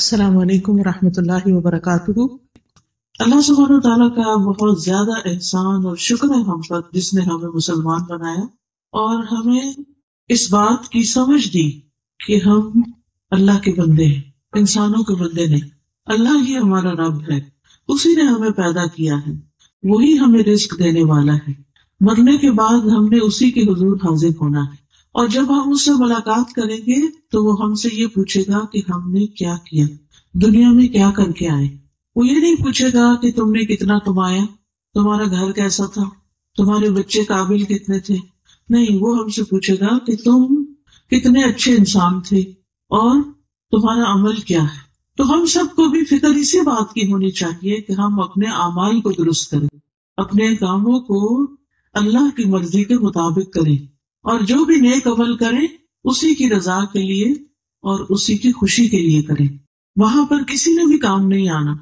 السلام علیکم ورحمۃ اللہ وبرکاتہ۔ اللہ سبحانہ تعالیٰ کا بہت زیادہ احسان اور شکر ہے ہم پر، جس نے ہمیں مسلمان بنایا اور ہمیں اس بات کی سمجھ دی کہ ہم اللہ کے بندے ہیں، انسانوں کے بندے نہیں۔ اللہ ہی ہمارا رب ہے، اسی نے ہمیں پیدا کیا ہے، وہی ہمیں رزق دینے والا ہے۔ مرنے کے بعد ہم نے اسی کے حضور حاضر ہونا ہے، اور جب ہم اس سے ملاقات کریں گے تو وہ ہم سے یہ پوچھے گا کہ ہم نے کیا کیا، دنیا میں کیا کر کے آئے۔ وہ یہ نہیں پوچھے گا کہ تم نے کتنا کمایا، تمہارا گھر کیسا تھا، تمہارے بچے قابل کتنے تھے، نہیں، وہ ہم سے پوچھے گا کہ تم کتنے اچھے انسان تھے اور تمہارا عمل کیا ہے۔ تو ہم سب کو بھی فکر اسی بات کی ہونی چاہیے کہ ہم اپنے اعمال کو درست کریں، اپنے کاموں کو اللہ کی مرضی کے مطابق کریں، اور جو بھی نیک عمل کریں اسی کی رضا کے لیے اور اسی کی خوشی کے لیے کریں۔ وہاں پر کسی نے بھی کام نہیں آنا،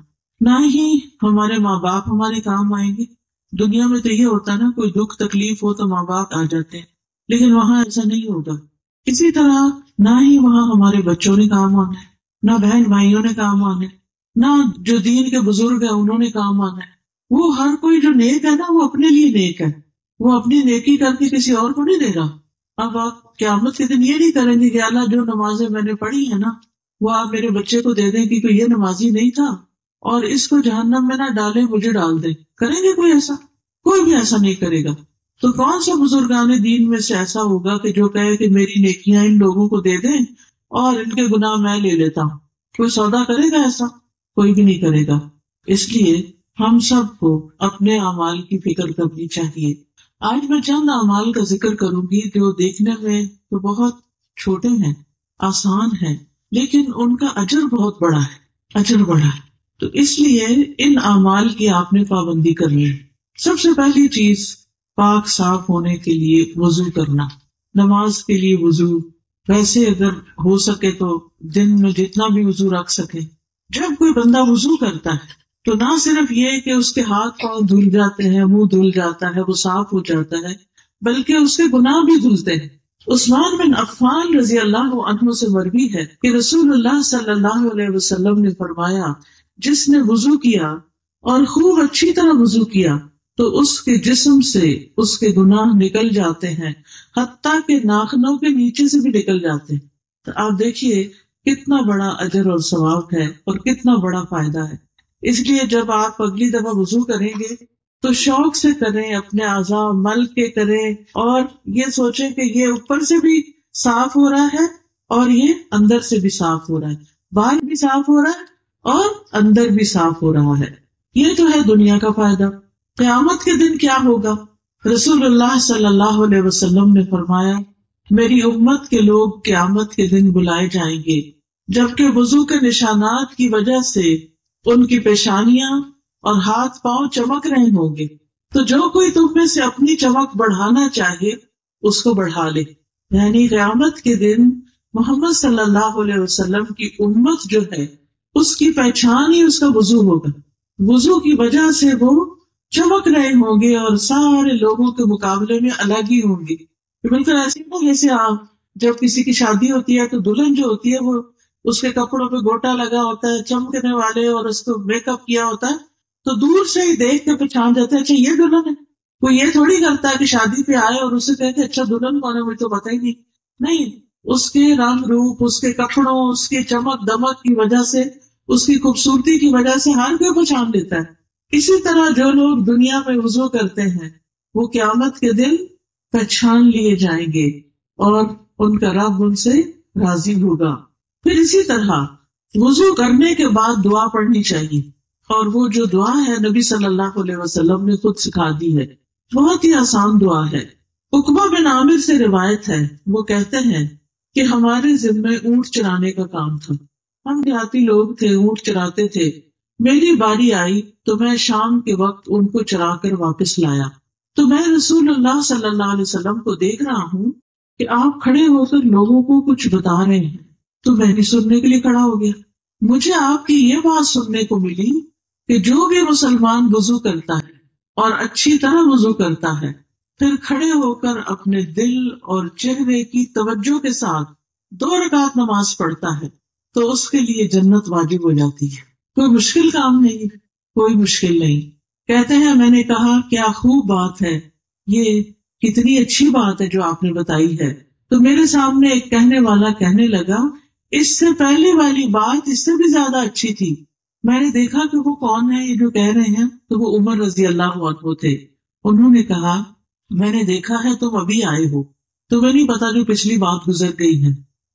نہ ہی ہمارے ماں باپ ہمارے کام آئیں گے۔ دنیا میں تو یہ ہوتا ہے نا، کوئی دکھ تکلیف ہو تو ماں باپ آ جاتے ہیں، لیکن وہاں ایسا نہیں ہوگا۔ اسی طرح نہ ہی وہاں ہمارے بچوں نے کام آنا ہے، نہ بہن بھائیوں نے کام آنا ہے، نہ جو دین کے بزرگ ہیں انہوں نے کام آنا ہے۔ وہ ہر کوئی جو نیک ہے نا، وہ اپنے لیے نیک ہے، وہ اپنی نیکی کر کے کسی اور کو نہیں دے گا۔ اب آپ قیامت کے دن یہ نہیں کریں گے کہ اللہ جو نمازیں میں نے پڑھی ہیں نا، وہ آپ میرے بچے کو دے دیں کہ کوئی یہ نمازی نہیں تھا اور اس کو جہنم میں نہ ڈالے، مجھے ڈال دیں۔ کریں گے کوئی ایسا؟ کوئی بھی ایسا نہیں کرے گا۔ تو کون سا بزرگان دین میں سے ایسا ہوگا کہ جو کہے کہ میری نیکیاں ان لوگوں کو دے دیں اور ان کے گناہ میں لے لیتا ہوں؟ کوئی سودا کرے گا ایسا؟ کوئی بھی نہیں کرے گا۔ اس لیے ہم سب کو اپنے اعمال کی فکر کرنی چاہیے۔ آج میں چند اعمال کا ذکر کروں گی جو دیکھنے میں تو بہت چھوٹے ہیں، آسان ہیں، لیکن ان کا اجر بہت بڑا ہے، اجر بڑا ہے۔ تو اس لیے ان اعمال کی آپ نے پابندی کرنی ہے۔ سب سے پہلی چیز، پاک صاف ہونے کے لیے وضو کرنا، نماز کے لیے وضو، ویسے اگر ہو سکے تو دن میں جتنا بھی وضو رکھ سکے۔ جب کوئی بندہ وضو کرتا ہے تو نہ صرف یہ کہ اس کے ہاتھ پاؤں دھل جاتے ہیں، منہ دھل جاتا ہے، وہ صاف ہو جاتا ہے، بلکہ اس کے گناہ بھی دھلتے ہیں۔ عثمان بن عفان رضی اللہ عنہ سے مروی ہے کہ رسول اللہ صلی اللہ علیہ وسلم نے فرمایا، جس نے وضو کیا اور خوب اچھی طرح وضو کیا تو اس کے جسم سے اس کے گناہ نکل جاتے ہیں، حتیٰ کہ ناخنوں کے نیچے سے بھی نکل جاتے ہیں۔ تو آپ دیکھیے کتنا بڑا اجر اور ثواب ہے اور کتنا بڑا فائدہ ہے۔ اس لیے جب آپ اگلی دفعہ وضو کریں گے تو شوق سے کریں، اپنے اعضاء مل کے کریں، اور یہ سوچیں کہ یہ اوپر سے بھی صاف ہو رہا ہے اور یہ اندر سے بھی صاف ہو رہا ہے، باہر بھی صاف ہو رہا ہے اور اندر بھی صاف ہو رہا ہے۔ یہ تو ہے دنیا کا فائدہ۔ قیامت کے دن کیا ہوگا؟ رسول اللہ صلی اللہ علیہ وسلم نے فرمایا، میری امت کے لوگ قیامت کے دن بلائے جائیں گے جبکہ وضو کے نشانات کی وجہ سے ان کی پیشانیاں اور ہاتھ پاؤں چمک رہے ہوں گے۔ تو جو کوئی تم میں سے اپنی چمک بڑھانا چاہے اس کو بڑھا لے۔ یعنی قیامت کے دن محمد صلی اللہ علیہ وسلم کی امت جو ہے، اس کی پہچان ہی اس کا وضو ہوگا۔ وضو کی وجہ سے وہ چمک رہے ہوں گے اور سارے لوگوں کے مقابلے میں الگ ہی ہوں گے۔ بالکل ایسے نا جیسے آپ جب کسی کی شادی ہوتی ہے تو دلہن جو ہوتی ہے وہ اس کے کپڑوں پہ گوٹا لگا ہوتا ہے، چمکنے والے، اور اس کو میک اپ کیا ہوتا ہے، تو دور سے ہی دیکھ کے پہچان جاتا ہے، اچھا یہ دلہن ہے۔ کوئی یہ تھوڑی کرتا ہے کہ شادی پہ آئے اور اسے کہتے اچھا دلہن کون ہے، مجھے تو پتہ ہی نہیں۔ نہیں، اس کے رنگ روپ، اس کے کپڑوں، اس کی چمک دمک کی وجہ سے، اس کی خوبصورتی کی وجہ سے ہر کوئی پہچان لیتا ہے۔ اسی طرح جو لوگ دنیا میں وضو کرتے ہیں وہ قیامت کے دن پہچان لیے جائیں گے اور ان کا رب ان سے راضی ہوگا۔ پھر اسی طرح وضو کرنے کے بعد دعا پڑھنی چاہیے، اور وہ جو دعا ہے نبی صلی اللہ علیہ وسلم نے خود سکھا دی ہے، بہت ہی آسان دعا ہے۔ عقبہ بن عامر سے روایت ہے، وہ کہتے ہیں کہ ہمارے ذمے اونٹ چرانے کا کام تھا، ہم دیہاتی لوگ تھے، اونٹ چراتے تھے۔ میری باری آئی تو میں شام کے وقت ان کو چرا کر واپس لایا، تو میں رسول اللہ صلی اللہ علیہ وسلم کو دیکھ رہا ہوں کہ آپ کھڑے ہو کر لوگوں کو کچھ بتا رہے ہیں، تو میں بھی سننے کے لیے کھڑا ہو گیا۔ مجھے آپ کی یہ بات سننے کو ملی کہ جو بھی مسلمان وضو کرتا ہے اور اچھی طرح وضو کرتا ہے، پھر کھڑے ہو کر اپنے دل اور چہرے کی توجہ کے ساتھ 2 رکعت نماز پڑھتا ہے، تو اس کے لیے جنت واجب ہو جاتی ہے. کوئی مشکل کام نہیں، کوئی مشکل نہیں. کہتے ہیں میں نے کہا کیا خوب بات ہے، یہ کتنی اچھی بات ہے جو آپ نے بتائی ہے. تو میرے سامنے ایک کہنے والا کہنے لگا اس سے پہلے والی بات اس سے بھی زیادہ اچھی تھی. میں نے دیکھا کہ وہ کون ہے یہ جو کہہ رہے ہیں، تو وہ عمر رضی اللہ عنہ تھے. انہوں نے کہا میں نے دیکھا ہے تم ابھی آئے ہو، تمہیں نہیں پتا جو پچھلی بات گزر گئی ہے.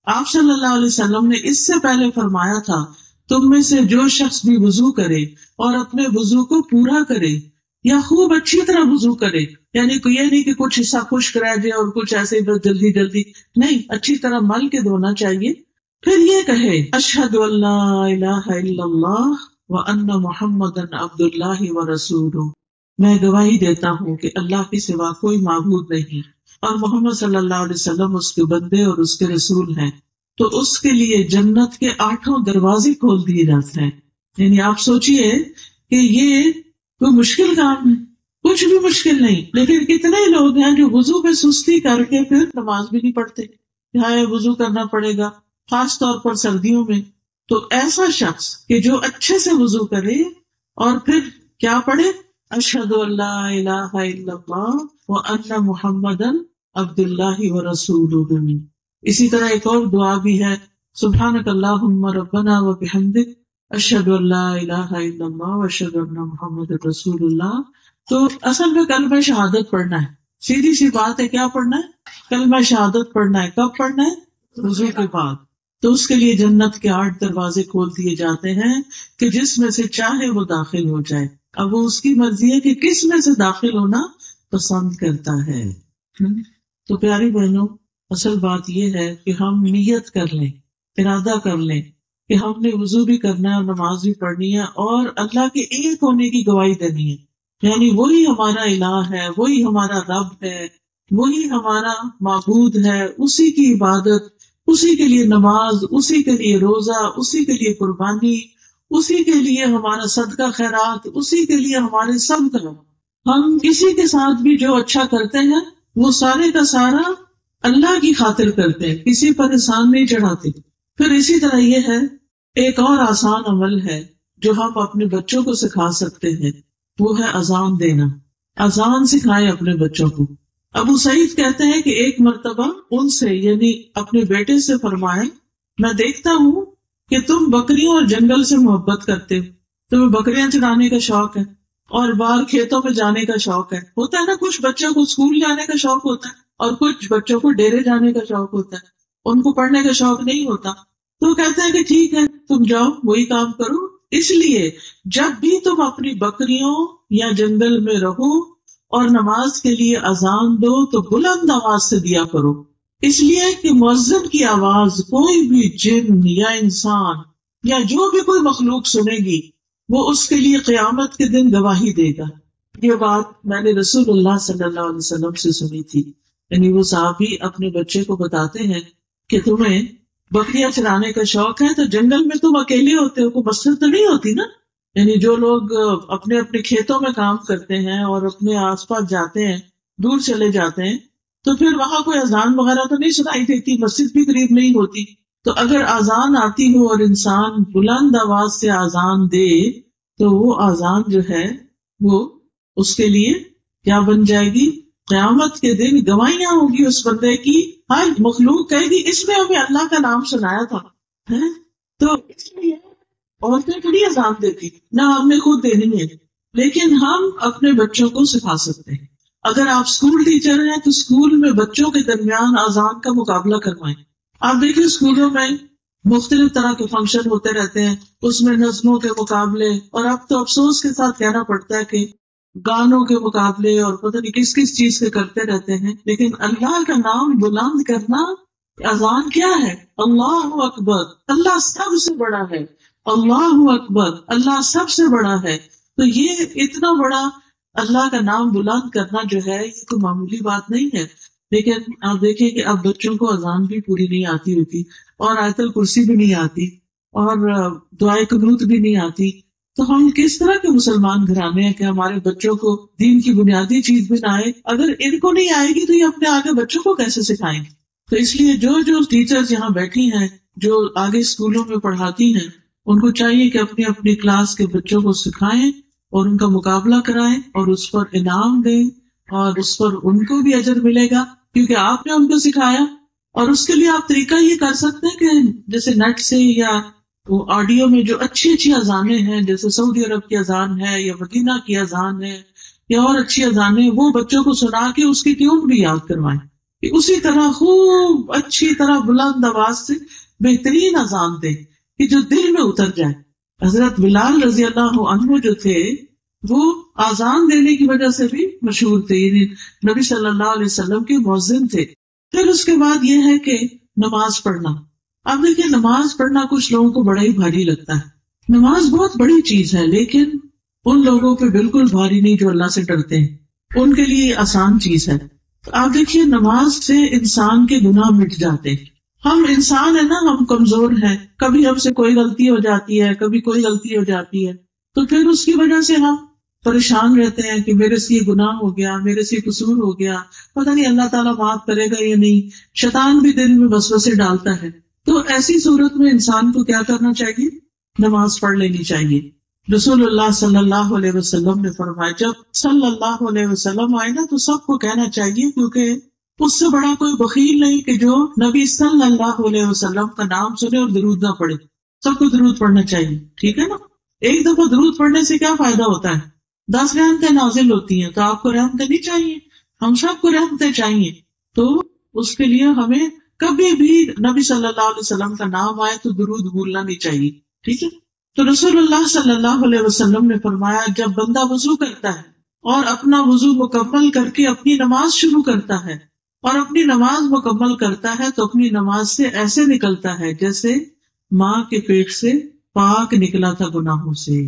آپ صلی اللہ علیہ وسلم نے اس سے پہلے فرمایا تھا تم میں سے جو شخص بھی وضو کرے اور اپنے وضو کو پورا کرے یا خوب اچھی طرح وضو کرے، یعنی یہ نہیں کہ کچھ حصہ خشک رہ جائے اور کچھ ایسے بس جلدی جلدی نہیں، اچھی طرح مل کے دھونا چاہیے. پھر یہ کہے اشہد ان لا الہ الا اللہ وان محمدا عبد اللہ ورسولہ، میں گواہی دیتا ہوں کہ اللہ کے سوا کوئی معبود نہیں اور محمد صلی اللہ علیہ وسلم اس کے بندے اور اس کے رسول ہیں. تو اس کے لیے جنت کے 8 دروازے کھول دیے جاتے ہیں. یعنی آپ سوچئے کہ یہ کوئی مشکل کام ہے، کچھ بھی مشکل نہیں. لیکن کتنے لوگ ہیں جو وضو پہ سستی کر کے پھر نماز بھی نہیں پڑھتے. یہاں وضو کرنا پڑے گا خاص طور پر سردیوں میں. تو ایسا شخص کہ جو اچھے سے وضو کرے اور پھر کیا پڑھے اشہد ان لا الہ الا اللہ وان محمدا عبد اللہ ورسولہ. اسی طرح ایک اور دعا بھی ہے سبحانک اللہم ربنا وبحمدک اشہد ان لا الہ الا اللہ واشہد ان محمد رسول اللہ. تو اصل میں کلمہ شہادت پڑھنا ہے، سیدھی سی بات ہے. کیا پڑھنا ہے؟ کلمہ شہادت پڑھنا ہے. کب پڑھنا ہے؟ وضو کے بعد. تو اس کے لیے جنت کے 8 دروازے کھول دیے جاتے ہیں کہ جس میں سے چاہے وہ داخل ہو جائے. اب وہ اس کی مرضی ہے کہ کس میں سے داخل ہونا پسند کرتا ہے. تو پیاری بہنوں، اصل بات یہ ہے کہ ہم نیت کر لیں، ارادہ کر لیں کہ ہم نے وضو بھی کرنا ہے اور نماز بھی پڑھنی ہے اور اللہ کے ایک ہونے کی گواہی دینی ہے. یعنی وہی ہمارا الہ ہے، وہی ہمارا رب ہے، وہی ہمارا معبود ہے. اسی کی عبادت، اسی کے لیے نماز، اسی کے لیے روزہ، اسی کے لیے قربانی، اسی کے لیے ہمارا صدقہ خیرات، اسی کے لیے ہمارے سب کام. ہم کسی کے ساتھ بھی جو اچھا کرتے ہیں وہ سارے کا سارا اللہ کی خاطر کرتے ہیں، کسی پر احسان نہیں چڑھاتے. پھر اسی طرح یہ ہے ایک اور آسان عمل ہے جو ہم اپنے بچوں کو سکھا سکتے ہیں، وہ ہے اذان دینا. اذان سکھائیں اپنے بچوں کو. ابو سعید کہتے ہیں کہ ایک مرتبہ ان سے یعنی اپنے بیٹے سے فرمائے میں دیکھتا ہوں کہ تم بکریوں اور جنگل سے محبت کرتے ہو، تمہیں بکریاں چرانے کا شوق ہے اور باہر کھیتوں میں جانے کا شوق ہے. ہوتا ہے نا، کچھ بچوں کو اسکول جانے کا شوق ہوتا ہے اور کچھ بچوں کو ڈیرے جانے کا شوق ہوتا ہے، ان کو پڑھنے کا شوق نہیں ہوتا. تو کہتے ہیں کہ ٹھیک ہے تم جاؤ وہی کام کرو. اس لیے جب بھی تم اپنی بکریوں یا جنگل میں رہو اور نماز کے لیے اذان دو تو بلند آواز سے دیا کرو، اس لیے کہ مؤذن کی آواز کوئی بھی جن یا انسان یا جو بھی کوئی مخلوق سنے گی وہ اس کے لیے قیامت کے دن گواہی دے گا. یہ بات میں نے رسول اللہ صلی اللہ علیہ وسلم سے سنی تھی. یعنی وہ صحابی اپنے بچے کو بتاتے ہیں کہ تمہیں بکریاں چرانے کا شوق ہے تو جنگل میں تم اکیلے ہوتے ہو، کوئی مسجد تو نہیں ہوتی نا. یعنی جو لوگ اپنے اپنے کھیتوں میں کام کرتے ہیں اور اپنے آس پاس جاتے ہیں، دور چلے جاتے ہیں، تو پھر وہاں کوئی اذان وغیرہ تو نہیں سنائی دیتی، مسجد بھی قریب نہیں ہوتی. تو اگر اذان آتی ہو اور انسان بلند آواز سے اذان دے تو وہ اذان جو ہے وہ اس کے لیے کیا بن جائے گی؟ قیامت کے دن گواہیاں ہوگی اس بندے کی. ہر مخلوق کہے گی اس میں ہمیں اللہ کا نام سنایا تھا. تو اس لیے عورتیں تھوڑی اذان دیتی، نہ ہم نے خود دینی ہے، لیکن ہم اپنے بچوں کو سکھا سکتے ہیں. اگر آپ اسکول ٹیچر ہیں تو اسکول میں بچوں کے درمیان اذان کا مقابلہ کروائیں. آپ دیکھیں اسکولوں میں مختلف طرح کے فنکشن ہوتے رہتے ہیں، اس میں نظموں کے مقابلے، اور اب تو افسوس کے ساتھ کہنا پڑتا ہے کہ گانوں کے مقابلے اور پتہ نہیں کس کس چیز کے کرتے رہتے ہیں. لیکن اللہ کا نام بلند کرنا اذان کیا ہے؟ اللہ اکبر، اللہ سب سے بڑا ہے، اللہ اکبر، اللہ سب سے بڑا ہے. تو یہ اتنا بڑا اللہ کا نام بلند کرنا جو ہے یہ کوئی معمولی بات نہیں ہے. لیکن آپ دیکھیں کہ اب بچوں کو اذان بھی پوری نہیں آتی ہوتی اور آیت الکرسی بھی نہیں آتی اور دعائے قنوت بھی نہیں آتی. تو ہم کس طرح کے مسلمان گھرانے ہیں کہ ہمارے بچوں کو دین کی بنیادی چیز بھی نہ آئے؟ اگر ان کو نہیں آئے گی تو یہ اپنے آگے بچوں کو کیسے سکھائیں گے؟ تو اس لیے جو ٹیچرز یہاں بیٹھی ہیں جو آگے اسکولوں میں پڑھاتی ہیں ان کو چاہیے کہ اپنی اپنی کلاس کے بچوں کو سکھائیں اور ان کا مقابلہ کرائیں اور اس پر انعام دیں، اور اس پر ان کو بھی اجر ملے گا کیونکہ آپ نے ان کو سکھایا۔ اور اس کے لیے آپ طریقہ یہ کر سکتے ہیں کہ جیسے نیٹ سے یا وہ آڈیو میں جو اچھی اچھی اذانیں ہیں، جیسے سعودی عرب کی اذان ہے یا مدینہ کی اذان ہے یا اور اچھی اذانیں، وہ بچوں کو سنا کے اس کی ٹیون بھی یاد کروائیں کہ اسی طرح خوب اچھی طرح بلند آواز سے بہترین اذان دیں کہ جو دل میں اتر جائے۔ حضرت بلال رضی اللہ عنہ جو تھے وہ اذان دینے کی وجہ سے بھی مشہور تھے، یعنی نبی صلی اللہ علیہ وسلم کے مؤذن تھے۔ پھر اس کے بعد یہ ہے کہ نماز پڑھنا۔ اب دیکھیں نماز پڑھنا کچھ لوگوں کو بڑا ہی بھاری لگتا ہے، نماز بہت بڑی چیز ہے، لیکن ان لوگوں پہ بالکل بھاری نہیں جو اللہ سے ڈرتے ہیں، ان کے لیے یہ آسان چیز ہے۔ تو آپ دیکھیے نماز سے انسان کے گناہ مٹ جاتے ہیں۔ ہم انسان ہیں نا، ہم کمزور ہیں، کبھی ہم سے کوئی غلطی ہو جاتی ہے، کبھی کوئی غلطی ہو جاتی ہے، تو پھر اس کی وجہ سے ہم پریشان رہتے ہیں کہ میرے سے یہ گناہ ہو گیا، میرے سے قصور ہو گیا، پتہ نہیں اللہ تعالیٰ معاف کرے گا یا نہیں۔ شیطان بھی دل میں وسوسے ڈالتا ہے، تو ایسی صورت میں انسان کو کیا کرنا چاہیے؟ نماز پڑھ لینی چاہیے۔ رسول اللہ صلی اللہ علیہ وسلم نے فرمایا جب صلی اللہ علیہ وسلم آئے نا تو سب کو کہنا چاہیے، کیونکہ اس سے بڑا کوئی بخیل نہیں کہ جو نبی صلی اللہ علیہ وسلم کا نام سنے اور درود نہ پڑھے۔ سب کو درود پڑھنا چاہیے، ٹھیک ہے نا؟ ایک دفعہ درود پڑھنے سے کیا فائدہ ہوتا ہے؟ 10 رحمتیں نازل ہوتی ہیں، تو آپ کو رحمتیں نہیں چاہیے؟ ہم سب کو رحمتیں چاہیے، تو اس کے لیے ہمیں کبھی بھی نبی صلی اللہ علیہ وسلم کا نام آئے تو درود بھولنا نہیں چاہیے، ٹھیک ہے؟ تو رسول اللہ صلی اللہ علیہ وسلم نے فرمایا جب بندہ وضو کرتا ہے اور اپنا وضو مکمل کر کے اپنی نماز شروع کرتا ہے اور اپنی نماز مکمل کرتا ہے تو اپنی نماز سے ایسے نکلتا ہے جیسے ماں کے پیٹ سے پاک نکلا تھا گناہوں سے۔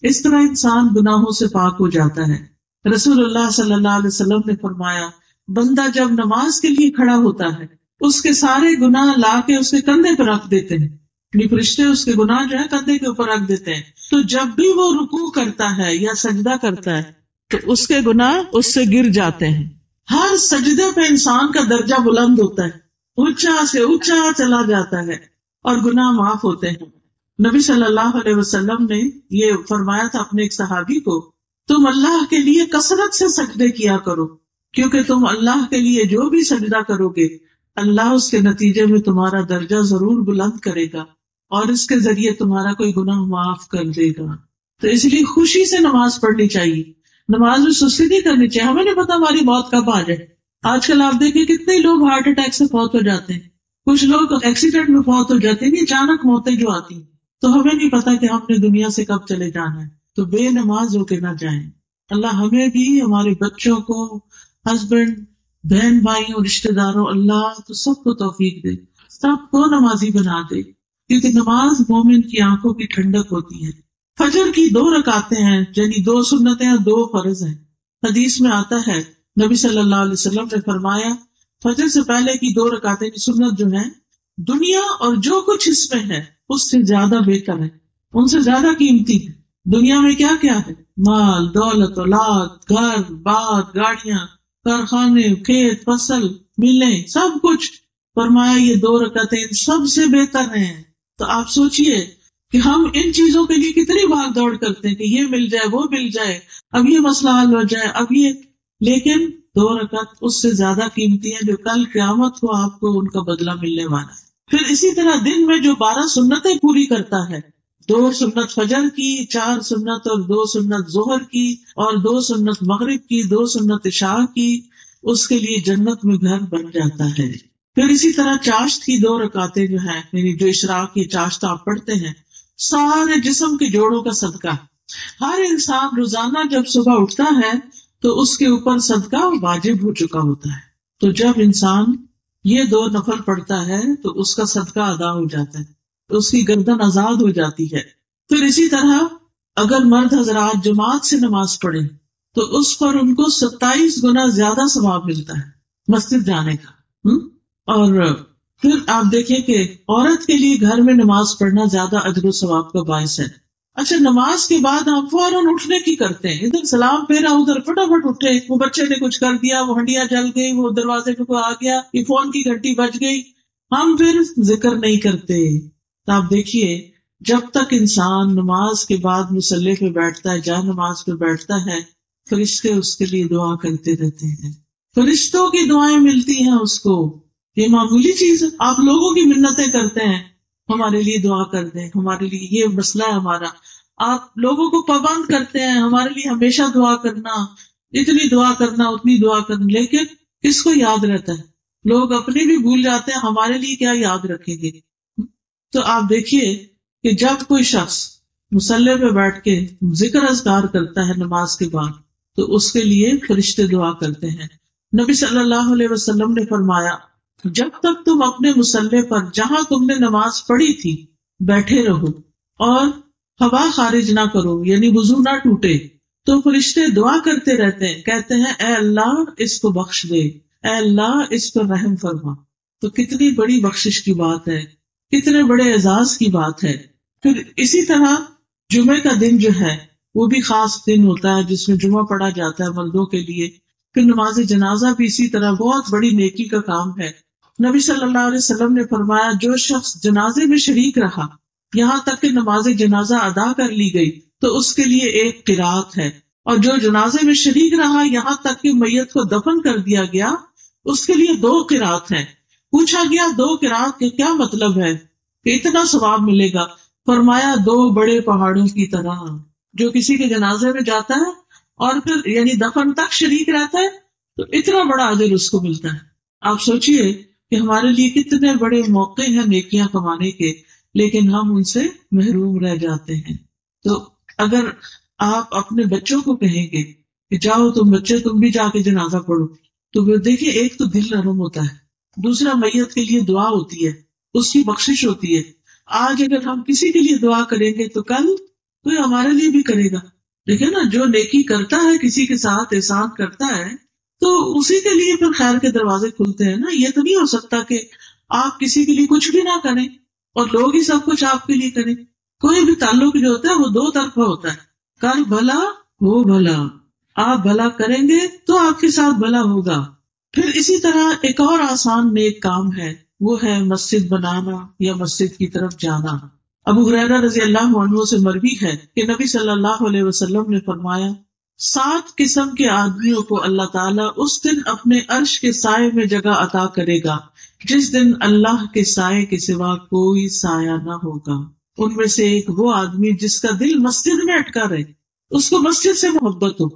اس طرح انسان گناہوں سے پاک ہو جاتا ہے۔ رسول اللہ صلی اللہ علیہ وسلم نے فرمایا بندہ جب نماز کے لیے کھڑا ہوتا ہے اس کے سارے گناہ لا کے اس کے کندھے پر رکھ دیتے ہیں، یعنی فرشتے اس کے گناہ جو ہے کندھے کے اوپر رکھ دیتے ہیں، تو جب بھی وہ رکوع کرتا ہے یا سجدہ کرتا ہے تو اس کے گناہ اس سے گر جاتے ہیں۔ ہر سجدے پہ انسان کا درجہ بلند ہوتا ہے، اونچا سے اونچا چلا جاتا ہے اور گناہ معاف ہوتے ہیں۔ نبی صلی اللہ علیہ وسلم نے یہ فرمایا تھا اپنے ایک صحابی کو، تم اللہ کے لیے کثرت سے سجدے کیا کرو، کیونکہ تم اللہ کے لیے جو بھی سجدہ کرو گے اللہ اس کے نتیجے میں تمہارا درجہ ضرور بلند کرے گا اور اس کے ذریعے تمہارا کوئی گناہ معاف کر دے گا۔ تو اس لیے خوشی سے نماز پڑھنی چاہیے، نماز میں سستی نہیں کرنی چاہیے۔ ہمیں نہیں پتا ہماری موت کب آ جائے۔ آج کل آپ دیکھیں کتنے لوگ ہارٹ اٹیک سے فوت ہو جاتے ہیں، کچھ لوگ ایکسیڈنٹ میں فوت ہو جاتے ہیں، اچانک موتیں جو آتی ہیں، تو ہمیں نہیں پتا کہ ہم نے دنیا سے کب چلے جانا ہے، تو بے نماز ہو کے نہ جائیں۔ اللہ ہمیں بھی، ہمارے بچوں کو، ہسبینڈ، بہن بھائیوں، رشتے داروں، اللہ تو سب کو توفیق دے، سب کو نمازی بنا دے، کیونکہ نماز مومن کی آنکھوں کی ٹھنڈک ہوتی ہے۔ فجر کی 2 رکعتیں ہیں، یعنی 2 سنتیں اور 2 فرض ہیں۔ حدیث میں آتا ہے نبی صلی اللہ علیہ وسلم نے فرمایا فجر سے پہلے کی 2 رکعتیں سنت جو ہیں دنیا اور جو کچھ اس میں ہے اس سے زیادہ بہتر ہے، ان سے زیادہ قیمتی ہے۔ دنیا میں کیا کیا ہے؟ مال، دولت، اولاد، گھر بار، گاڑیاں، کارخانے، کھیت، فصل، ملیں، سب کچھ۔ فرمایا یہ 2 رکعتیں سب سے بہتر ہیں۔ تو آپ سوچئے کہ ہم ان چیزوں کے لیے کتنی بھاگ دوڑ کرتے ہیں کہ یہ مل جائے، وہ مل جائے، اب یہ مسئلہ حل ہو جائے، اب یہ، لیکن 2 رکعت اس سے زیادہ قیمتی ہیں جو کل قیامت کو آپ کو ان کا بدلہ ملنے والا ہے۔ پھر اسی طرح دن میں جو 12 سنتیں پوری کرتا ہے، 2 سنت فجر کی، 4 سنت اور 2 سنت ظہر کی، اور 2 سنت مغرب کی، 2 سنت عشاء کی، اس کے لیے جنت میں گھر بن جاتا ہے۔ پھر اسی طرح چاشت کی 2 رکعتیں جو ہیں، یعنی جو اشراق کی چاشت آپ پڑھتے ہیں، سارے جسم کے جوڑوں کا صدقہ۔ ہر انسان روزانہ جب صبح اٹھتا ہے تو اس کے اوپر صدقہ واجب ہو چکا ہوتا ہے، تو جب انسان یہ 2 نفل پڑھتا ہے تو اس کا صدقہ ادا ہو جاتا ہے، تو اس کی گردن آزاد ہو جاتی ہے۔ پھر اسی طرح اگر مرد حضرات جماعت سے نماز پڑھیں تو اس پر ان کو 27 گنا زیادہ ثواب ملتا ہے مسجد جانے کا۔ اور پھر آپ دیکھیں کہ عورت کے لیے گھر میں نماز پڑھنا زیادہ اجر و ثواب کا باعث ہے۔ اچھا، نماز کے بعد ہم فوراً اٹھنے کی کرتے ہیں، ادھر سلام پھیرا، ادھر فٹافٹ اٹھے، وہ بچے نے کچھ کر دیا، وہ ہنڈیاں جل گئی، وہ دروازے پہ کوئی آ گیا، یہ فون کی گھنٹی بج گئی، ہم پھر ذکر نہیں کرتے. تو آپ دیکھیے جب تک انسان نماز کے بعد مصلی پہ بیٹھتا ہے، جا نماز پہ بیٹھتا ہے، فرشتے اس کے لیے دعا کرتے رہتے ہیں. فرشتوں کی دعائیں ملتی ہیں اس کو. یہ معمولی چیز ہے. آپ لوگوں کی منتیں کرتے ہیں ہمارے لیے دعا کر دیں، ہمارے لیے یہ مسئلہ ہے ہمارا. آپ لوگوں کو پابند کرتے ہیں ہمارے لیے ہمیشہ دعا کرنا، اتنی دعا کرنا اتنی دعا کرنا. لیکن کس کو یاد رہتا ہے؟ لوگ اپنے بھی بھول جاتے ہیں، ہمارے لیے کیا یاد رکھیں گے. تو آپ دیکھیے کہ جب کوئی شخص مصلی پہ بیٹھ کے ذکر اذکار کرتا ہے نماز کے بعد تو اس کے لیے فرشتے دعا کرتے ہیں. نبی صلی اللہ علیہ وسلم نے فرمایا جب تک تم اپنے مصلی پر جہاں تم نے نماز پڑھی تھی بیٹھے رہو اور ہوا خارج نہ کرو، یعنی وضو نہ ٹوٹے، تو فرشتے دعا کرتے رہتے ہیں، کہتے ہیں اے اللہ اس کو بخش دے، اے اللہ اس پر رحم فرما. تو کتنی بڑی بخشش کی بات ہے، کتنے بڑے اعزاز کی بات ہے. پھر اسی طرح جمعے کا دن جو ہے وہ بھی خاص دن ہوتا ہے جس میں جمعہ پڑھا جاتا ہے مردوں کے لیے. پھر نماز جنازہ بھی اسی طرح بہت بڑی نیکی کا کام ہے. نبی صلی اللہ علیہ وسلم نے فرمایا جو شخص جنازے میں شریک رہا یہاں تک کہ نماز جنازہ ادا کر لی گئی تو اس کے لیے ایک قرات ہے، اور جو جنازے میں شریک رہا یہاں تک کہ میت کو دفن کر دیا گیا اس کے لیے 2 قرات ہیں. پوچھا گیا 2 قرات کے کیا مطلب ہے کہ اتنا ثواب ملے گا؟ فرمایا 2 بڑے پہاڑوں کی طرح. جو کسی کے جنازے میں جاتا ہے اور پھر یعنی دفن تک شریک رہتا ہے تو اتنا بڑا اجر اس کو ملتا ہے. آپ سوچئے کہ ہمارے لیے کتنے بڑے موقع ہیں نیکیاں کمانے کے، لیکن ہم ان سے محروم رہ جاتے ہیں. تو اگر آپ اپنے بچوں کو کہیں گے کہ جاؤ تم بچے تم بھی جا کے جنازہ پڑھو، تو وہ دیکھیں ایک تو دل نرم ہوتا ہے، دوسرا میت کے لیے دعا ہوتی ہے، اس کی بخشش ہوتی ہے. آج اگر ہم کسی کے لیے دعا کریں گے تو کل کوئی ہمارے لیے بھی کرے گا. دیکھیں نا، جو نیکی کرتا ہے کسی کے ساتھ احسان کرتا ہے تو اسی کے لیے پھر خیر کے دروازے کھلتے ہیں نا. یہ تو نہیں ہو سکتا کہ آپ کسی کے لیے کچھ بھی نہ کریں اور لوگ ہی سب کچھ آپ کے لیے کریں. کوئی بھی تعلق جو ہوتا ہے وہ 2 طرفہ ہوتا ہے، کل بھلا وہ بھلا. آپ بھلا کریں گے تو آپ کے ساتھ بھلا ہوگا. پھر اسی طرح ایک اور آسان نیک کام ہے، وہ ہے مسجد بنانا یا مسجد کی طرف جانا. ابو ہریرہ رضی اللہ عنہ سے مروی ہے کہ نبی صلی اللہ علیہ وسلم نے فرمایا 7 قسم کے آدمیوں کو اللہ تعالیٰ اس دن اپنے عرش کے سائے میں جگہ عطا کرے گا جس دن اللہ کے سائے کے سوا کوئی سایہ نہ ہوگا. ان میں سے ایک وہ آدمی جس کا دل مسجد میں اٹکا رہے، اس کو مسجد سے محبت ہو.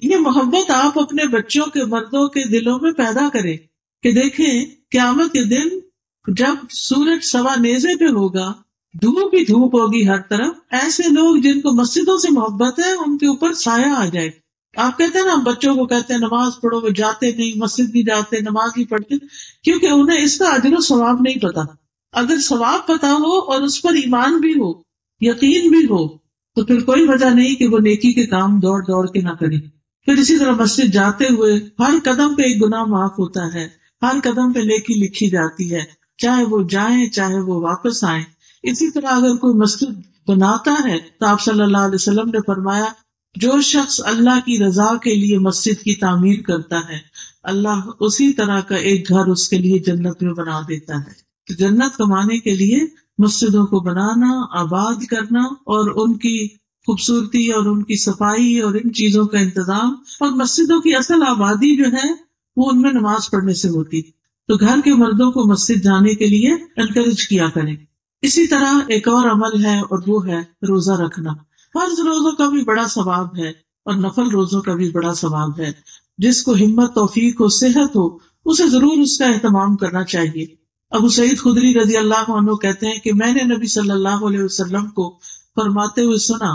یہ محبت آپ اپنے بچوں کے مردوں کے دلوں میں پیدا کریں کہ دیکھیں قیامت کے دن جب سورج سوا نیزے پہ ہوگا، دھوپ ہی دھوپ ہوگی ہر طرف، ایسے لوگ جن کو مسجدوں سے محبت ہے ان کے اوپر سایہ آ جائے. آپ کہتے ہیں نا، ہم بچوں کو کہتے ہیں نماز پڑھو، وہ جاتے نہیں، مسجد نہیں جاتے، نماز نہیں پڑھتے، کیونکہ انہیں اس کا اجر و ثواب نہیں پتا. اگر ثواب پتا ہو اور اس پر ایمان بھی ہو، یقین بھی ہو، تو پھر کوئی وجہ نہیں کہ وہ نیکی کے کام دوڑ دوڑ کے نہ کریں. پھر اسی طرح مسجد جاتے ہوئے ہر قدم پہ ایک گناہ معاف ہوتا ہے، ہر قدم پہ نیکی لکھی جاتی ہے، چاہے وہ جائیں چاہے وہ واپس آئیں. اسی طرح اگر کوئی مسجد بناتا ہے تو آپ صلی اللہ علیہ وسلم نے فرمایا جو شخص اللہ کی رضا کے لیے مسجد کی تعمیر کرتا ہے اللہ اسی طرح کا ایک گھر اس کے لیے جنت میں بنا دیتا ہے. تو جنت کمانے کے لیے مسجدوں کو بنانا، آباد کرنا اور ان کی خوبصورتی اور ان کی صفائی اور ان چیزوں کا انتظام، اور مسجدوں کی اصل آبادی جو ہے وہ ان میں نماز پڑھنے سے ہوتی. تو گھر کے مردوں کو مسجد جانے کے لیے انکریج کیا کریں. اسی طرح ایک اور عمل ہے اور وہ ہے روزہ رکھنا. فرض روزوں کا بھی بڑا ثواب ہے اور نفل روزوں کا بھی بڑا ثواب ہے. جس کو ہمت، توفیق ہو، صحت ہو، اسے ضرور اس کا اہتمام کرنا چاہیے. ابو سعید خدری رضی اللہ عنہ کہتے ہیں کہ میں نے نبی صلی اللہ علیہ وسلم کو فرماتے ہوئے سنا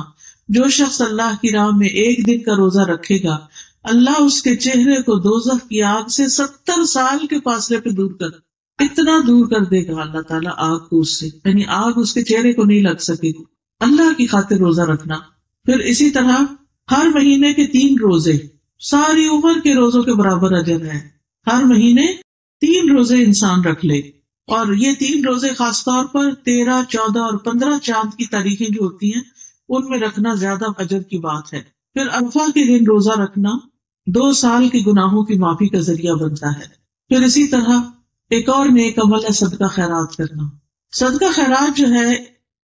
جو شخص اللہ کی راہ میں ایک دن کا روزہ رکھے گا اللہ اس کے چہرے کو دوزخ کی آگ سے 70 سال کے فاصلے پہ دور کر، اتنا دور کر دے گا اللہ تعالیٰ آگ کو اس سے، یعنی آگ اس کے چہرے کو نہیں لگ سکے گی. اللہ کی خاطر روزہ رکھنا. پھر اسی طرح ہر مہینے کے 3 روزے ساری عمر کے روزوں کے برابر اجر ہے. ہر مہینے 3 روزے انسان رکھ لے، اور یہ 3 روزے خاص طور پر 13، 14 اور 15 چاند کی تاریخیں جو ہوتی ہیں ان میں رکھنا زیادہ اجر کی بات ہے. پھر عرفہ کے دن روزہ رکھنا 2 سال کے گناہوں کی معافی کا ذریعہ بنتا ہے. پھر اسی طرح ایک اور نیک عمل ہے صدقہ خیرات کرنا. صدقہ خیرات جو ہے،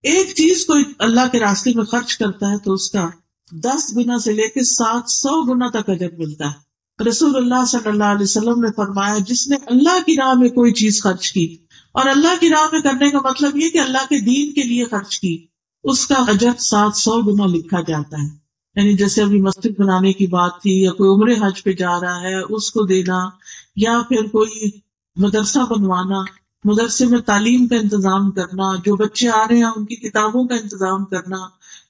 ایک چیز کو اللہ کے راستے میں خرچ کرتا ہے تو اس کا 10 گنا سے لے کے 700 گنا تک اجر ملتا ہے. رسول اللہ صلی اللہ علیہ وسلم نے فرمایا، جس نے اللہ کی راہ میں کوئی چیز خرچ کی، اور اللہ کی راہ میں کرنے کا مطلب یہ کہ اللہ کے دین کے لیے خرچ کی، اس کا اجر 700 گنا لکھا جاتا ہے. یعنی جیسے ابھی مسجد بنانے کی بات تھی، یا کوئی عمرے حج پہ جا رہا ہے اس کو دینا، یا پھر کوئی مدرسہ بنوانا، مدرسے میں تعلیم کا انتظام کرنا، جو بچے آ رہے ہیں ان کی کتابوں کا انتظام کرنا،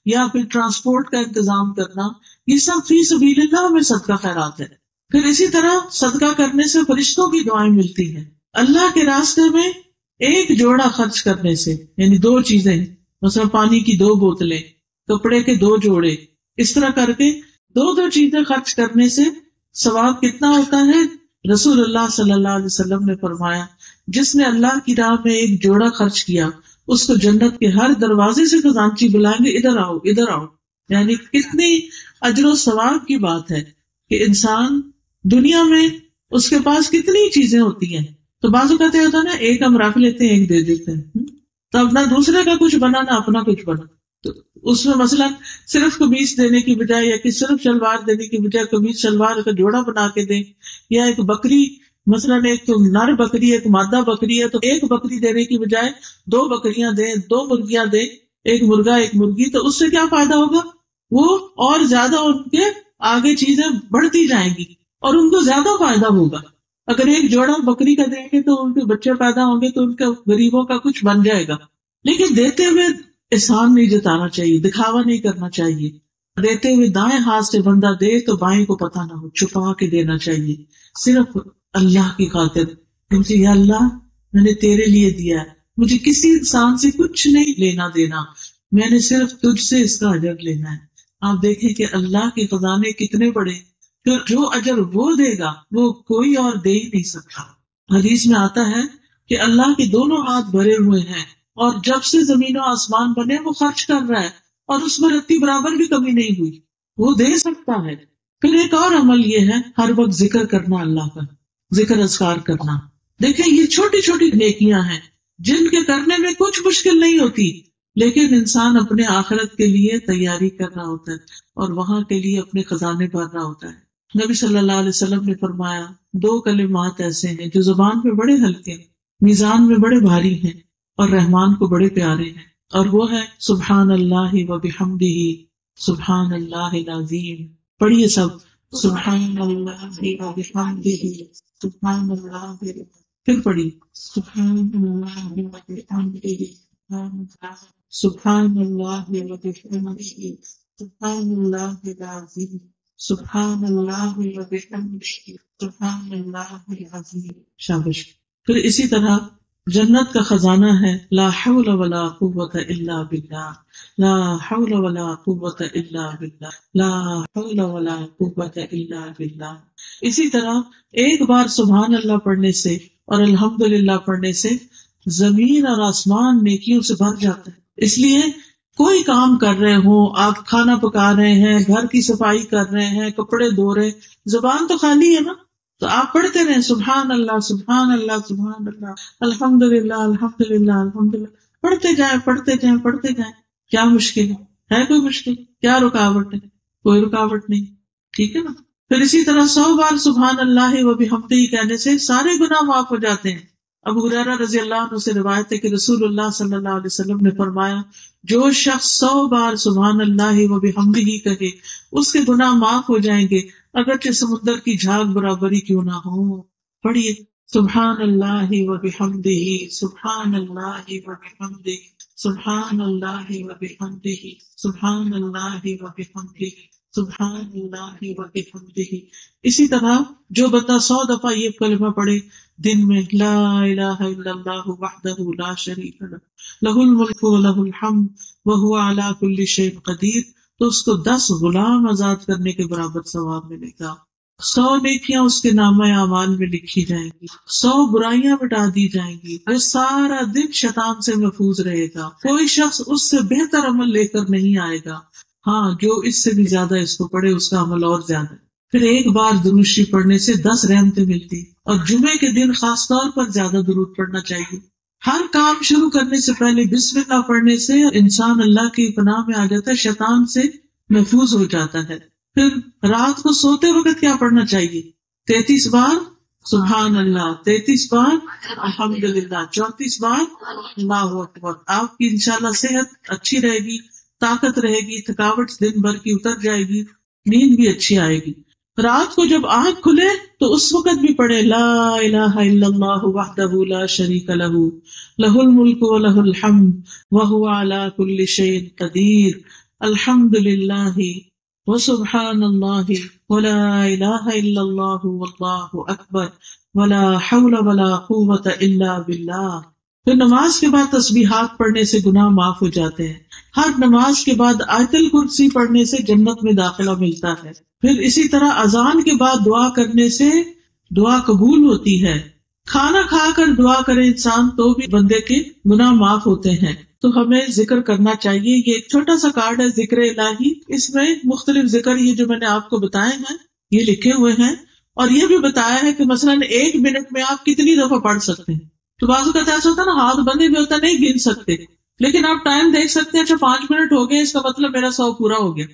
یا پھر ٹرانسپورٹ کا انتظام کرنا، یہ سب فی سبیل اللہ میں صدقہ خیرات ہے. پھر اسی طرح صدقہ کرنے سے فرشتوں کی دعائیں ملتی ہیں. اللہ کے راستے میں ایک جوڑا خرچ کرنے سے، یعنی 2 چیزیں، مثلا پانی کی 2 بوتلیں، کپڑے کے 2 جوڑے، اس طرح کر کے 2 چیزیں خرچ کرنے سے ثواب کتنا ہوتا ہے. رسول اللہ صلی اللہ علیہ وسلم نے فرمایا، جس نے اللہ کی راہ میں ایک جوڑا خرچ کیا، اس کو جنت کے ہر دروازے سے خزانچی بلائیں گے، ادھر آؤ ادھر آؤ. یعنی کتنی اجر و ثواب کی بات ہے کہ انسان دنیا میں اس کے پاس کتنی چیزیں ہوتی ہیں، تو بعض اوقات ہوتا ہے نا، ایک ہم رکھ لیتے ہیں، ایک دے دیتے ہیں، تو اپنا دوسرے کا کچھ بنا نہ اپنا کچھ بنا. تو اس میں مثلا صرف قمیص دینے کی بجائے، یا کہ صرف شلوار دینے کی بجائے قمیص شلوار کا جوڑا بنا کے دیں، یا ایک بکری، مثلا ایک نر بکری ایک مادہ بکری ہے، تو ایک بکری دینے کی بجائے 2 بکریاں دیں، 2 مرغیاں دیں، ایک مرغا ایک مرغی. تو اس سے کیا فائدہ ہوگا؟ وہ اور زیادہ ان کے آگے چیزیں بڑھتی جائیں گی اور ان کو زیادہ فائدہ ہوگا. اگر ایک جوڑا بکری کا دیں گے تو ان کے بچے پیدا ہوں گے، تو ان کے غریبوں کا کچھ بن جائے گا. لیکن دیتے ہوئے احسان نہیں جتانا چاہیے، دکھاوا نہیں کرنا چاہیے. دیتے ہوئے دائیں ہاتھ سے بندہ دے تو بائیں کو پتہ نہ ہو، چھپا کے دینا چاہیے، صرف اللہ کی خاطر. کیونکہ یا اللہ، میں نے تیرے لیے دیا ہے، مجھے کسی انسان سے کچھ نہیں لینا دینا، میں نے صرف تجھ سے اس کا اجر لینا ہے. آپ دیکھیں کہ اللہ کے خزانے کتنے بڑے، پھر جو اجر وہ دے گا وہ کوئی اور دے ہی نہیں سکتا. حدیث میں آتا ہے کہ اللہ کے دونوں ہاتھ بھرے ہوئے ہیں، اور جب سے زمین و آسمان بنے وہ خرچ کر رہا ہے، اور اس میں رتی برابر بھی کمی نہیں ہوئی، وہ دے سکتا ہے. پھر ایک اور عمل یہ ہے، ہر وقت ذکر کرنا، اللہ کا ذکر اذکار کرنا. دیکھیں یہ چھوٹی چھوٹی نیکیاں ہیں جن کے کرنے میں کچھ مشکل نہیں ہوتی، لیکن انسان اپنے آخرت کے لیے تیاری کر رہا ہوتا ہے اور وہاں کے لیے اپنے خزانے بھر رہا ہوتا ہے. نبی صلی اللہ علیہ وسلم نے فرمایا، 2 کلمات ایسے ہیں جو زبان پہ بڑے ہلکے، میزان میں بڑے بھاری ہیں، اور رحمان کو بڑے پیارے ہیں، اور وہ ہے سبحان اللہ و بحمدہ، سبحان اللہ العظیم. پڑھیے سب، سبحان اللہ و بحمدہ، سبحان اللہ. پھر پڑھیے سبحان اللہ و بحمدہ، سبحان اللہ و بحمدہ، سبحان اللہ العظیم، سبحان اللہ و بحمدہ، سبحان اللہ العظیم. شاباش. پھر اسی طرح جنت کا خزانہ ہے، لا حول ولا قوت الا باللہ، لا حول ولا قوت الا باللہ، لا حول ولا قوت الا باللہ. اسی طرح ایک بار سبحان اللہ پڑھنے سے اور الحمدللہ پڑھنے سے زمین اور آسمان نیکیوں سے بھر جاتا ہے. اس لیے کوئی کام کر رہے ہوں، آپ کھانا پکا رہے ہیں، گھر کی صفائی کر رہے ہیں، کپڑے دھو رہے ہیں، زبان تو خالی ہے نا، تو آپ پڑھتے رہیں سبحان اللہ سبحان اللہ سبحان اللہ، الحمدللہ الحمدللہ الحمدللہ، پڑھتے جائیں پڑھتے جائیں پڑھتے جائیں. کیا مشکل ہے کوئی مشکل؟ کیا رکاوٹ ہے؟ کوئی رکاوٹ نہیں. ٹھیک ہے نا. پھر اسی طرح 100 بار سبحان اللہ و بحمدہ کہنے سے سارے گناہ معاف ہو جاتے ہیں. ابو ہریرہ رضی اللہ عنہ سے روایت ہے کہ رسول اللہ صلی اللہ علیہ وسلم نے فرمایا، جو شخص 100 بار سبحان اللہ و بحمدہ کہے اس کے گناہ معاف ہو جائیں گے، اگرچہ سمندر کی جھاگ برابری کیوں نہ ہو. پڑھیے سبحان اللہ و بحمدہ، سبحان اللہ و بحمدہ، سبحان اللہ و بحمدہ، سبحان اللہ و بحمدہ، سبحان اللہ و بحمدہ. اسی طرح جو بندہ 100 دفعہ یہ کلمہ پڑھے دن میں، لا الہ الا اللہ وحدہ لا شریک لہ، لہ الملک و لہ الحمد وہو علی کل شیء قدیر، تو اس کو 10 غلام آزاد کرنے کے برابر ثواب ملے گا. 100 نیکیاں اس کے نامہ اعمال میں لکھی جائیں گی، 100 برائیاں مٹا دی جائیں گی، وہ سارا دن شیطان سے محفوظ رہے گا. کوئی شخص اس سے بہتر عمل لے کر نہیں آئے گا. ہاں جو اس سے بھی زیادہ اس کو پڑھے اس کا عمل اور زیادہ ہے. پھر ایک بار درود شریف پڑھنے سے 10 رحمتیں ملتی، اور جمعے کے دن خاص طور پر زیادہ درود پڑھنا چاہیے۔ ہر کام شروع کرنے سے پہلے بسم اللہ پڑھنے سے انسان اللہ کی پناہ میں آ جاتا ہے، شیطان سے محفوظ ہو جاتا ہے۔ پھر رات کو سوتے وقت کیا پڑھنا چاہیے؟ 33 بار سبحان اللہ، 33 بار الحمدللہ، 34 بار اللہ اکبر۔ آپ کی انشاءاللہ صحت اچھی رہے گی، طاقت رہے گی، تھکاوٹ دن بھر کی اتر جائے گی، نیند بھی اچھی آئے گی۔ رات کو جب آنکھ کھلے تو اس وقت بھی پڑھے لا الہ الا اللہ وحدہ لا شریک لہ لہ الملک ولہ الحمد وہو علی کل شیء قدیر الحمدللہ وسبحان اللہ ولا الہ الا اللہ واللہ اکبر ولا حول ولا قوۃ الا باللہ۔ پھر نماز کے بعد تسبیحات پڑھنے سے گناہ معاف ہو جاتے ہیں۔ ہر نماز کے بعد آیت الکرسی پڑھنے سے جنت میں داخلہ ملتا ہے۔ پھر اسی طرح اذان کے بعد دعا کرنے سے دعا قبول ہوتی ہے۔ کھانا کھا کر دعا کرے انسان تو بھی بندے کے گناہ معاف ہوتے ہیں۔ تو ہمیں ذکر کرنا چاہیے۔ یہ ایک چھوٹا سا کارڈ ہے ذکر الہی، اس میں مختلف ذکر یہ جو میں نے آپ کو بتائے ہیں یہ لکھے ہوئے ہیں، اور یہ بھی بتایا ہے کہ مثلاً 1 منٹ میں آپ کتنی دفعہ پڑھ سکتے ہیں۔ تو بعض اوقات ایسا ہوتا ہے نا، ہاتھ بندے بھی ہوتا ہے، نہیں گن سکتے، لیکن آپ ٹائم دیکھ سکتے ہیں، اچھا 5 منٹ ہو گئے، اس کا مطلب میرا 100 پورا ہو گیا۔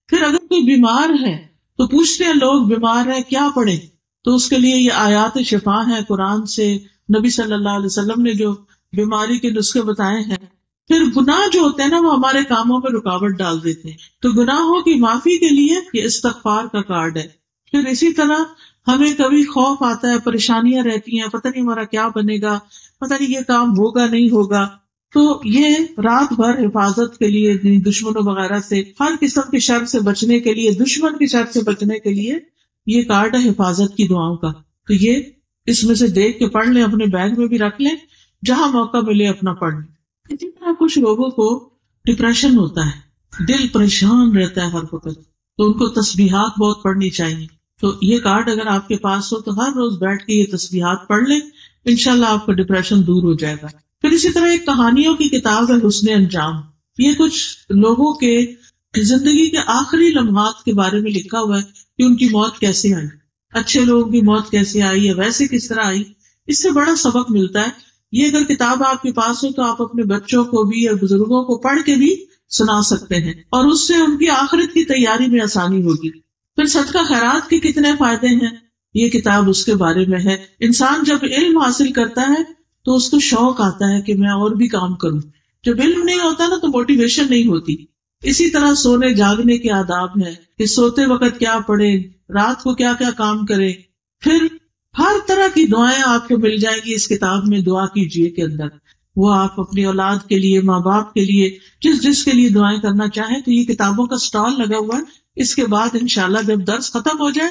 پھر اگر کوئی بیمار ہے تو پوچھتے ہیں لوگ بیمار ہے کیا پڑھیں، تو اس کے لیے یہ آیات شفا ہے قرآن سے، نبی صلی اللہ علیہ وسلم نے جو بیماری کے نسخے بتائے ہیں۔ پھر گناہ جو ہوتے ہیں نا وہ ہمارے کاموں میں رکاوٹ ڈال دیتے ہیں، تو گناہوں کی معافی کے لیے یہ استغفار کا کارڈ ہے۔ پھر اسی طرح ہمیں کبھی خوف آتا ہے، پریشانیاں رہتی ہیں، پتہ نہیں ہمارا کیا بنے گا، پتہ نہیں یہ کام ہوگا نہیں ہوگا، تو یہ رات بھر حفاظت کے لیے، دشمنوں وغیرہ سے، ہر قسم کے شر سے بچنے کے لیے، دشمن کے شر سے بچنے کے لیے یہ کارڈ ہے حفاظت کی دعاؤں کا۔ تو یہ اس میں سے دیکھ کے پڑھ لیں، اپنے بیگ میں بھی رکھ لیں، جہاں موقع ملے اپنا پڑھ لیں۔ اسی طرح کچھ لوگوں کو ڈپریشن ہوتا ہے، دل پریشان رہتا ہے ہر وقت، تو ان کو تسبیحات بہت پڑھنی چاہیے۔ تو یہ کارڈ اگر آپ کے پاس ہو تو ہر روز بیٹھ کے یہ تسبیحات پڑھ لیں، انشاءاللہ آپ کا ڈپریشن دور ہو جائے گا۔ پھر اسی طرح ایک کہانیوں کی کتاب ہے حسن انجام، یہ کچھ لوگوں کے زندگی کے آخری لمحات کے بارے میں لکھا ہوا ہے کہ ان کی موت کیسے آئی، اچھے لوگوں کی موت کیسے آئی ہے، ویسے کس طرح آئی۔ اس سے بڑا سبق ملتا ہے۔ یہ اگر کتاب آپ کے پاس ہو تو آپ اپنے بچوں کو بھی اور بزرگوں کو پڑھ کے بھی سنا سکتے ہیں، اور اس سے ان کی آخرت کی تیاری میں آسانی ہوگی۔ پھر صدقہ خیرات کے کتنے فائدے ہیں، یہ کتاب اس کے بارے میں ہے۔ انسان جب علم حاصل کرتا ہے تو اس کو شوق آتا ہے کہ میں اور بھی کام کروں۔ جب علم نہیں ہوتا نا تو موٹیویشن نہیں ہوتی۔ اسی طرح سونے جاگنے کے آداب ہیں کہ سوتے وقت کیا پڑھیں، رات کو کیا کیا کام کریں۔ پھر ہر طرح کی دعائیں آپ کو مل جائیں گی اس کتاب میں، دعا کیجیے کے اندر۔ وہ آپ اپنی اولاد کے لیے، ماں باپ کے لیے، جس کے لیے دعائیں کرنا چاہیں، تو یہ کتابوں کا سٹال لگا ہوا ہے۔ اس کے بعد انشاءاللہ جب درس ختم ہو جائے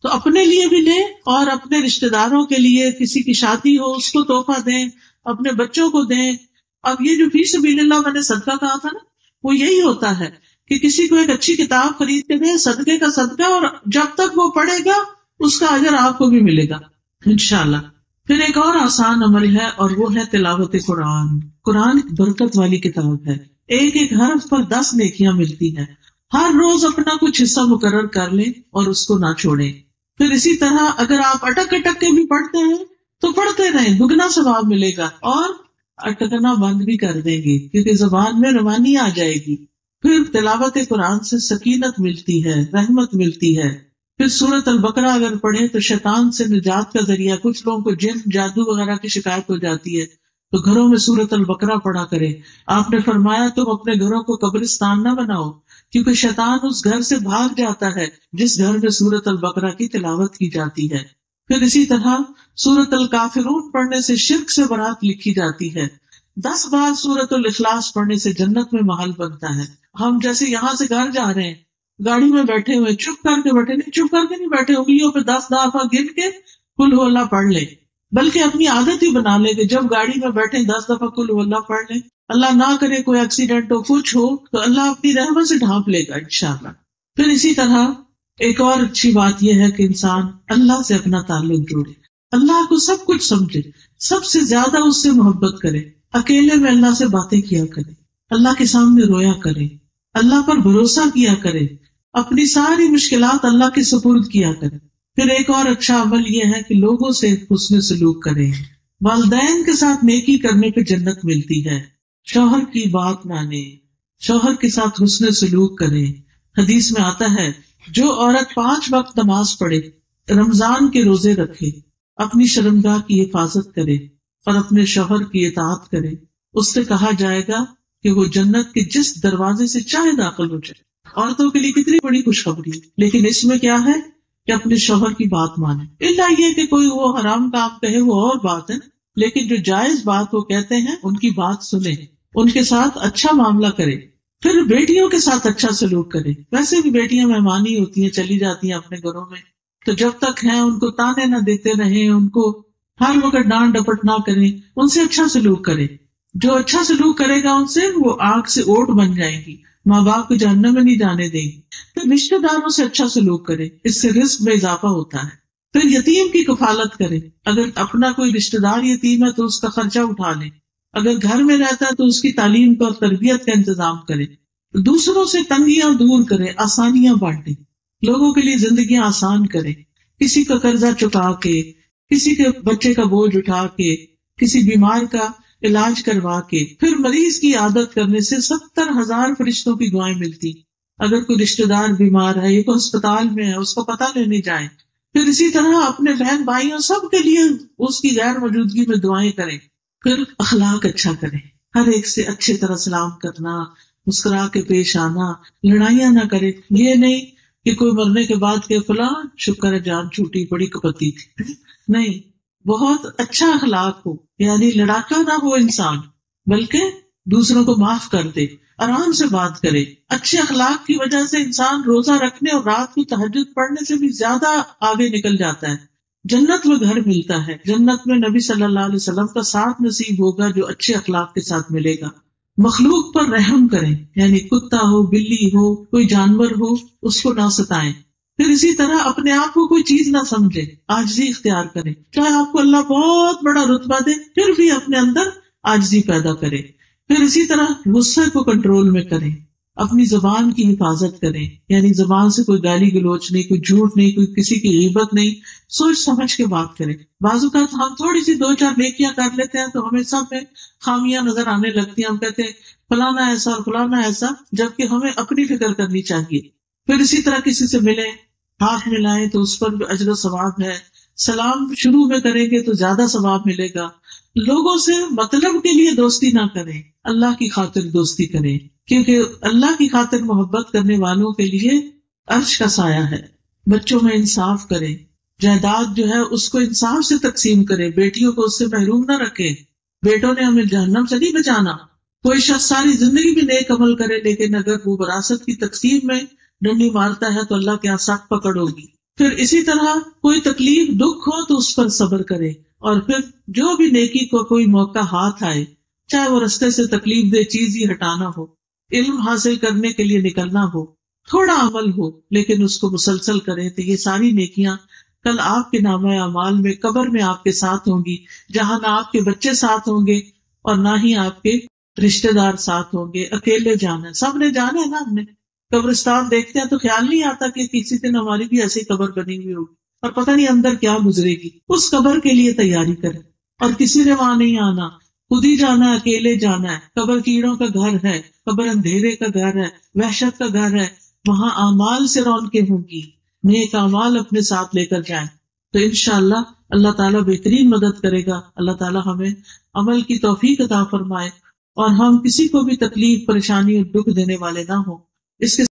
تو اپنے لیے بھی لیں، اور اپنے رشتہ داروں کے لیے، کسی کی شادی ہو اس کو تحفہ دیں، اپنے بچوں کو دیں۔ اب یہ جو فی سبیل اللہ میں نے صدقہ کہا تھا نا، وہ یہی ہوتا ہے کہ کسی کو ایک اچھی کتاب خرید کے دیں، صدقے کا صدقہ، اور جب تک وہ پڑھے گا اس کا اجر آپ کو بھی ملے گا انشاءاللہ۔ پھر ایک اور آسان عمل ہے اور وہ ہے تلاوت قرآن۔ قرآن برکت والی کتاب ہے، ایک ایک حرف پر 10 نیکیاں ملتی ہیں۔ ہر روز اپنا کچھ حصہ مقرر کر لیں اور اس کو نہ چھوڑیں۔ پھر اسی طرح اگر آپ اٹک اٹک کے بھی پڑھتے ہیں تو پڑھتے رہیں، دگنا ثواب ملے گا، اور اٹکنا بند بھی کر دیں گے کیونکہ زبان میں روانی آ جائے گی۔ پھر تلاوت قرآن سے سکینت ملتی ہے، رحمت ملتی ہے۔ پھر سورۃ البقرہ اگر پڑھیں تو شیطان سے نجات کا ذریعہ۔ کچھ لوگوں کو جن جادو وغیرہ کی شکایت ہو جاتی ہے تو گھروں میں سورۃ البقرہ پڑھا کریں۔ آپ نے فرمایا تم اپنے گھروں کو قبرستان نہ بناؤ، کیونکہ شیطان اس گھر سے بھاگ جاتا ہے جس گھر میں سورۃ البقرہ کی تلاوت کی جاتی ہے۔ پھر اسی طرح سورۃ الکافرون پڑھنے سے شرک سے برات لکھی جاتی ہے۔ 10 بار سورۃ الاخلاص پڑھنے سے جنت میں محل بنتا ہے۔ ہم جیسے یہاں سے گھر جا رہے ہیں، گاڑی میں بیٹھے ہوئے، چپ کر کے بیٹھے، نہیں چپ کر کے نہیں بیٹھے، انگلیوں پہ 10 دفعہ گن کے قل ہو اللہ پڑھ لیں، بلکہ اپنی عادت ہی بنا لیں کہ جب گاڑی میں بیٹھے 10 دفعہ قل ہو اللہ پڑھ لیں۔ اللہ نہ کرے کوئی ایکسیڈنٹ ہو، کچھ ہو تو اللہ اپنی رحمت سے ڈھانپ لے گا انشاءاللہ۔ پھر اسی طرح ایک اور اچھی بات یہ ہے کہ انسان اللہ سے اپنا تعلق جوڑے، اللہ کو سب کچھ سمجھے، سب سے زیادہ اس سے محبت کرے، اکیلے میں اللہ سے باتیں کیا کرے، اللہ کے سامنے رویا کرے، اللہ پر بھروسہ کیا کرے، اپنی ساری مشکلات اللہ کے سپرد کیا کرے. پھر ایک اور اچھا عمل یہ ہے کہ لوگوں سے حسن سلوک کرے. والدین کے ساتھ نیکی کرنے پہ جنت ملتی ہے. شوہر کی بات مانے، شوہر کے ساتھ حسن سلوک کرے. حدیث میں آتا ہے جو عورت 5 وقت نماز پڑھے، رمضان کے روزے رکھے، اپنی شرمگاہ کی حفاظت کرے اور اپنے شوہر کی اطاعت کرے، اس سے کہا جائے گا کہ وہ جنت کے جس دروازے سے چاہے داخل ہو جائے. عورتوں کے لیے کتنی بڑی خوشخبری ہے. لیکن اس میں کیا ہے کہ اپنے شوہر کی بات مانے. اللہ یہ کہ کوئی وہ حرام کام کہے وہ اور بات ہے، لیکن جو جائز بات وہ کہتے ہیں ان کی بات سنیں، ان کے ساتھ اچھا معاملہ کرے. پھر بیٹیوں کے ساتھ اچھا سلوک کرے. ویسے بھی بیٹیاں مہمان ہی ہوتی ہیں، چلی جاتی ہیں اپنے گھروں میں، تو جب تک ہیں ان کو تانے نہ دیتے رہیں، ان کو ہر وقت ڈانٹ ڈپٹ نہ کریں، ان سے اچھا سلوک کرے. جو اچھا سلوک کرے گا ان سے، وہ آگ سے اوٹ بن جائیں گی، ماں باپ کو جہنم میں نہیں جانے دیں گی. پھر رشتے داروں سے اچھا سلوک کرے، اس سے رزق میں اضافہ ہوتا ہے. پھر یتیم کی کفالت کرے. اگر اپنا کوئی رشتے دار یتیم ہے تو اس کا خرچہ اٹھا لے. اگر گھر میں رہتا ہے تو اس کی تعلیم اور تربیت کا انتظام کرے. دوسروں سے تنگیاں دور کرے، آسانیاں بانٹے، لوگوں کے لیے زندگیاں آسان کرے. کسی کا قرضہ چکا کے، کسی کے بچے کا بوجھ اٹھا کے، کسی بیمار کا علاج کروا کے. پھر مریض کی عادت کرنے سے 70,000 فرشتوں کی دعائیں ملتی. اگر کوئی رشتے دار بیمار ہے یا کوئی ہسپتال میں ہے، اس کو پتہ لینے جائیں. پھر اسی طرح اپنے بہن بھائیوں سب کے لیے اس کی غیر موجودگی میں دعائیں کریں. پھر اخلاق اچھا کریں، ہر ایک سے اچھی طرح سلام کرنا، مسکرا کے پیش آنا، لڑائیاں نہ کرے. یہ نہیں کہ کوئی مرنے کے بعد کہ فلاں شکر ہے جان چھوٹی، بڑی کپتی تھی. نہیں، بہت اچھا اخلاق ہو، یعنی لڑاکا نہ ہو انسان، بلکہ دوسروں کو معاف کر دے، آرام سے بات کرے. اچھے اخلاق کی وجہ سے انسان روزہ رکھنے اور رات کو تہجد پڑھنے سے بھی زیادہ آگے نکل جاتا ہے. جنت میں گھر ملتا ہے. جنت میں نبی صلی اللہ علیہ وسلم کا ساتھ نصیب ہوگا جو اچھے اخلاق کے ساتھ ملے گا. مخلوق پر رحم کریں، یعنی کتا ہو، بلی ہو، کوئی جانور ہو، اس کو نہ ستائیں. پھر اسی طرح اپنے آپ کو کوئی چیز نہ سمجھے، عاجزی اختیار کرے. چاہے آپ کو اللہ بہت بڑا رتبہ دے، پھر بھی اپنے اندر عاجزی پیدا کرے. پھر اسی طرح غصے کو کنٹرول میں کریں. اپنی زبان کی حفاظت کریں، یعنی زبان سے کوئی گالی گلوچ نہیں، کوئی جھوٹ نہیں، کوئی کسی کی غیبت نہیں. سوچ سمجھ کے بات کریں. بعض اوقات ہم تھوڑی سی 2-4 نیکیاں کر لیتے ہیں تو ہمیں سب میں خامیاں نظر آنے لگتی ہیں. ہم کہتے ہیں فلانا ایسا اور فلانا ایسا، جبکہ ہمیں اپنی فکر کرنی چاہیے. پھر اسی طرح کسی سے ملیں، ہاتھ ملائیں تو اس پر بھی اجر و ثواب ہے. سلام شروع میں کریں گے تو زیادہ ثواب ملے گا. لوگوں سے مطلب کے لیے دوستی نہ کریں، اللہ کی خاطر دوستی کریں، کیونکہ اللہ کی خاطر محبت کرنے والوں کے لیے عرش کا سایہ ہے. بچوں میں انصاف کریں، جائیداد جو ہے اس کو انصاف سے تقسیم کریں، بیٹیوں کو اس سے محروم نہ رکھیں. بیٹوں نے ہمیں جہنم سے نہیں بچانا. کوئی شخص ساری زندگی بھی نیک عمل کرے لیکن اگر وہ وراثت کی تقسیم میں ڈنڈی مارتا ہے تو اللہ کے یہاں سخت پکڑ ہوگی. پھر اسی طرح کوئی تکلیف دکھ ہو تو اس پر صبر کرے. اور پھر جو بھی نیکی کو کوئی موقع ہاتھ آئے، چاہے وہ رستے سے تکلیف دہ چیز ہی ہٹانا ہو، علم حاصل کرنے کے لیے نکلنا ہو، تھوڑا عمل ہو لیکن اس کو مسلسل کریں، تو یہ ساری نیکیاں کل آپ کے نامہ اعمال میں قبر میں آپ کے ساتھ ہوں گی، جہاں نہ آپ کے بچے ساتھ ہوں گے اور نہ ہی آپ کے رشتے دار ساتھ ہوں گے. اکیلے جانا ہے، سب نے جانا ہے نا. ہم نے قبرستان دیکھتے ہیں تو خیال نہیں آتا کہ کسی دن ہماری بھی ایسی قبر بنی ہوئی ہوگی اور پتہ نہیں اندر کیا گزرے گی. اس قبر کے لیے تیاری کریں. اور کسی نے وہاں نہیں آنا، خود ہی جانا ہے، اکیلے جانا ہے. قبر کیڑوں کا گھر ہے، قبر اندھیرے کا گھر ہے، وحشت کا گھر ہے. وہاں اعمال سے رونقیں ہوں گی. نیک اعمال اپنے ساتھ لے کر جائیں تو انشاءاللہ اللہ تعالیٰ بہترین مدد کرے گا. اللہ تعالیٰ ہمیں عمل کی توفیق عطا فرمائے اور ہم کسی کو بھی تکلیف، پریشانی اور دکھ دینے والے نہ ہوں. اس کے